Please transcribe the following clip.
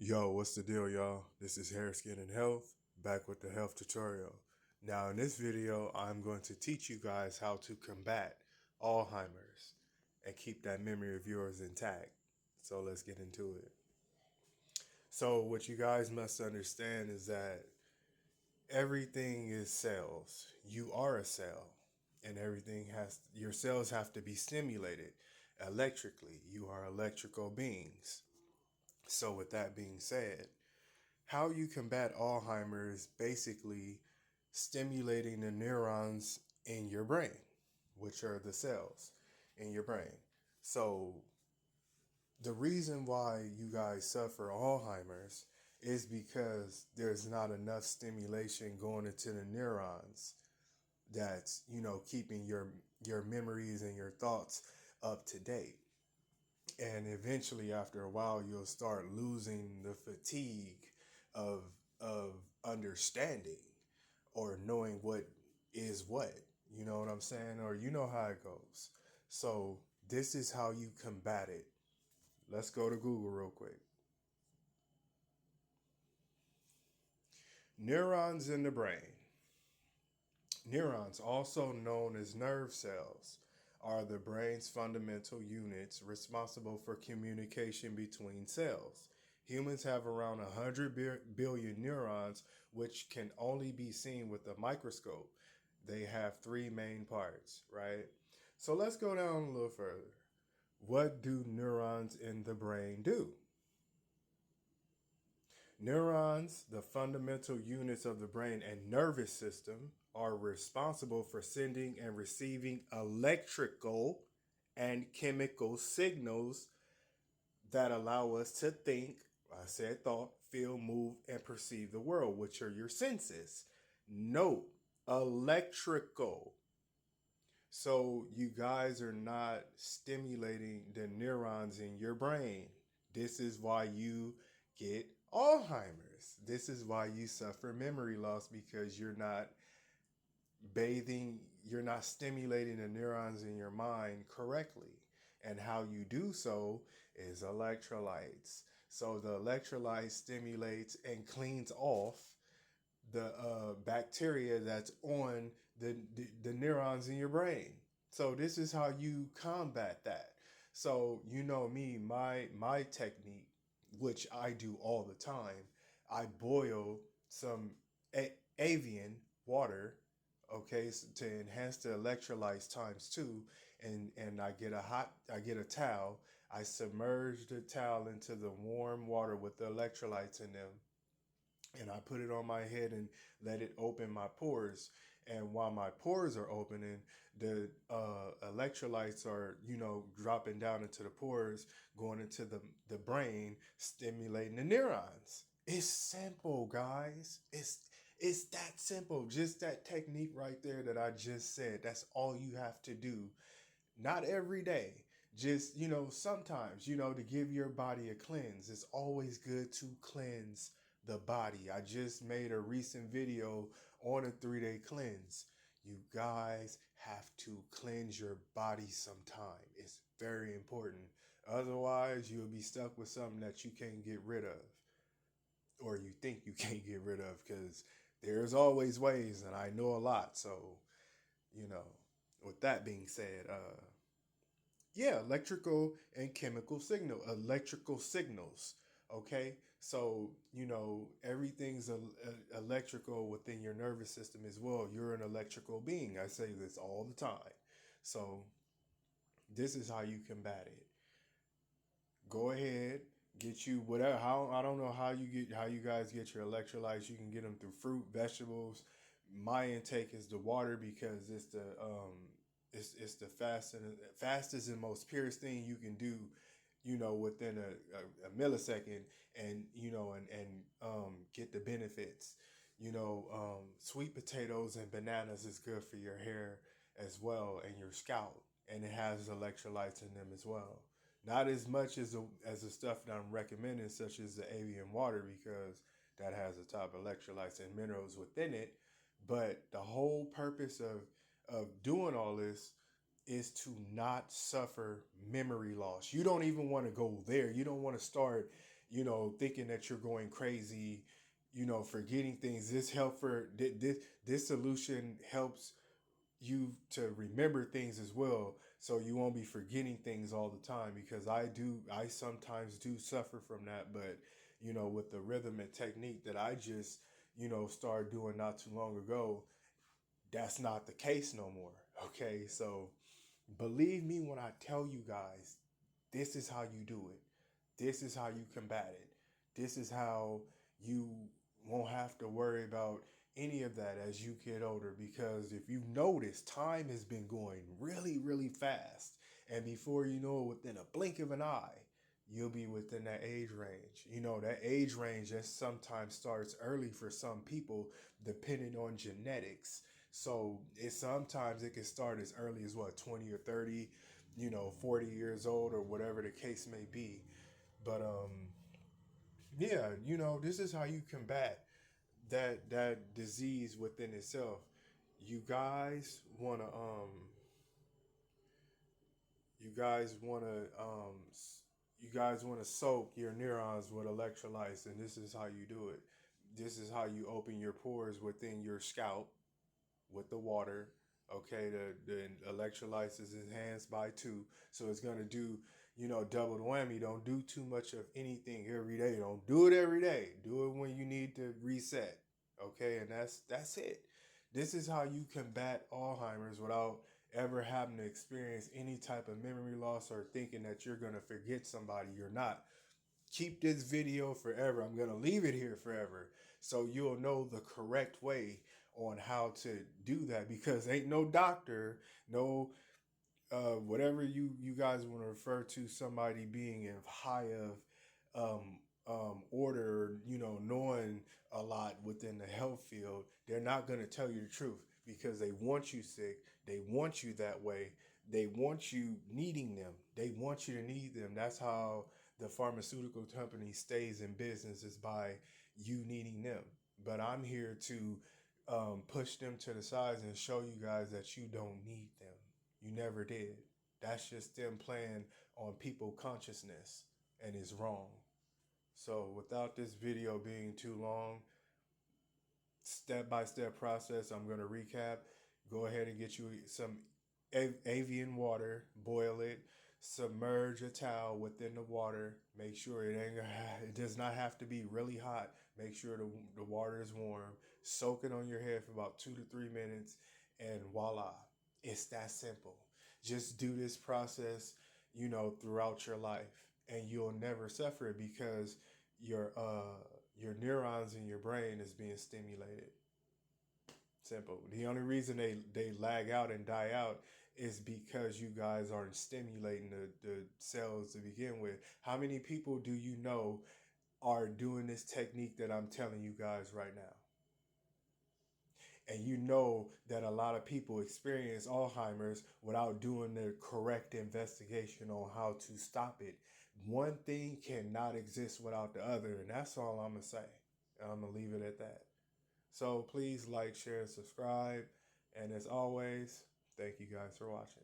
Yo, what's the deal, y'all? This is Hair, Skin, and Health, back with the health tutorial. Now, in this video, I'm going to teach you guys how to combat Alzheimer's and keep that memory of yours intact. So let's get into it. So, what you guys must understand is that everything is cells. You are a cell, and your cells have to be stimulated electrically. You are electrical beings. So, with that being said, how you combat Alzheimer's is basically stimulating the neurons in your brain, which are the cells in your brain. So, the reason why you guys suffer Alzheimer's is because there's not enough stimulation going into the neurons that's, keeping your memories and your thoughts up to date. And eventually after a while you'll start losing the fatigue of of understanding or knowing what is what, you know what I'm saying, or you know how it goes. So this is how you combat it. Let's go to Google real quick. Neurons in the brain. Neurons, also known as nerve cells, are the brain's fundamental units responsible for communication between cells. Humans have around 100 billion neurons, which can only be seen with a microscope. They have three main parts, right? So let's go down a little further. What do neurons in the brain do? Neurons, the fundamental units of the brain and nervous system, are responsible for sending and receiving electrical and chemical signals that allow us to think, I said thought, feel, move, and perceive the world, which are your senses. Note, electrical. So you guys are not stimulating the neurons in your brain. This is why you get Alzheimer's. This is why you suffer memory loss because you're not stimulating the neurons in your mind correctly. And how you do so is electrolytes. So the electrolyte stimulates and cleans off the bacteria that's on the neurons in your brain. So this is how you combat that. So you know me, my technique, which I do all the time, I boil some avian water, okay, to enhance the electrolytes times two, and I get a towel, I submerge the towel into the warm water with the electrolytes in them, and I put it on my head and let it open my pores. And while my pores are opening, the electrolytes are, dropping down into the pores, going into the brain, stimulating the neurons. It's simple, guys. It's that simple. Just that technique right there that I just said. That's all you have to do. Not every day. Just, sometimes, to give your body a cleanse. It's always good to cleanse the body. I just made a recent video on a 3-day cleanse. You guys have to cleanse your body sometime. It's very important. Otherwise, you'll be stuck with something that you can't get rid of, or you think you can't get rid of, because there's always ways, and I know a lot. So, you know, with that being said, yeah, electrical signals. Okay, so everything's electrical within your nervous system as well. You're an electrical being. I say this all the time. So this is how you combat it. Go ahead, get you whatever. How I don't know how you guys get your electrolytes. You can get them through fruit, vegetables. My intake is the water because it's the fastest and most purest thing you can do, within a millisecond, and get the benefits. Sweet potatoes and bananas is good for your hair as well and your scalp, and it has electrolytes in them as well. Not as much as the stuff that I'm recommending, such as the avian water, because that has the top electrolytes and minerals within it. But the whole purpose of doing all this is to not suffer memory loss. You don't even want to go there. You don't want to start, thinking that you're going crazy, forgetting things. This solution helps you to remember things as well, so you won't be forgetting things all the time, because I sometimes do suffer from that. But with the rhythm and technique that I just started doing not too long ago, that's not the case no more. Okay, so believe me when I tell you guys, this is how you do it. This is how you combat it. This is how you won't have to worry about any of that as you get older. Because if you notice, time has been going really, really fast. And before you know it, within a blink of an eye, you'll be within that age range. That age range that sometimes starts early for some people, depending on genetics. So sometimes it can start as early as 20 or 30, 40 years old, or whatever the case may be. But yeah, this is how you combat that disease within itself. You guys wanna you guys wanna you guys wanna soak your neurons with electrolytes, and this is how you do it. This is how you open your pores within your scalp with the water. Okay, the electrolytes is enhanced by 2, so it's gonna do double the whammy. Don't do too much of anything every day. Don't do it every day. Do it when you need to reset. Okay, and that's it. This is how you combat Alzheimer's without ever having to experience any type of memory loss or thinking that you're gonna forget somebody. You're not. Keep this video forever. I'm going to leave it here forever, so you'll know the correct way on how to do that, because ain't no doctor, no whatever you guys want to refer to somebody being in high of order, knowing a lot within the health field. They're not going to tell you the truth, because they want you sick. They want you that way. They want you needing them. They want you to need them. That's how the pharmaceutical company stays in business, is by you needing them. But I'm here to push them to the sides and show you guys that you don't need them. You never did. That's just them playing on people consciousness, and it's wrong. So without this video being too long, step-by-step process, I'm going to recap. Go ahead and get you some avian water, boil it, submerge a towel within the water. Make sure it does not have to be really hot. Make sure the water is warm. Soak it on your head for about 2 to 3 minutes, and voila, it's that simple. Just do this process, throughout your life, and you'll never suffer it, because your your neurons in your brain is being stimulated. Simple. The only reason they lag out and die out is because you guys aren't stimulating the cells to begin with. How many people do you know are doing this technique that I'm telling you guys right now? And you know that a lot of people experience Alzheimer's without doing the correct investigation on how to stop it. One thing cannot exist without the other, and that's all I'm going to say. I'm going to leave it at that. So please like, share, and subscribe. And as always, thank you guys for watching.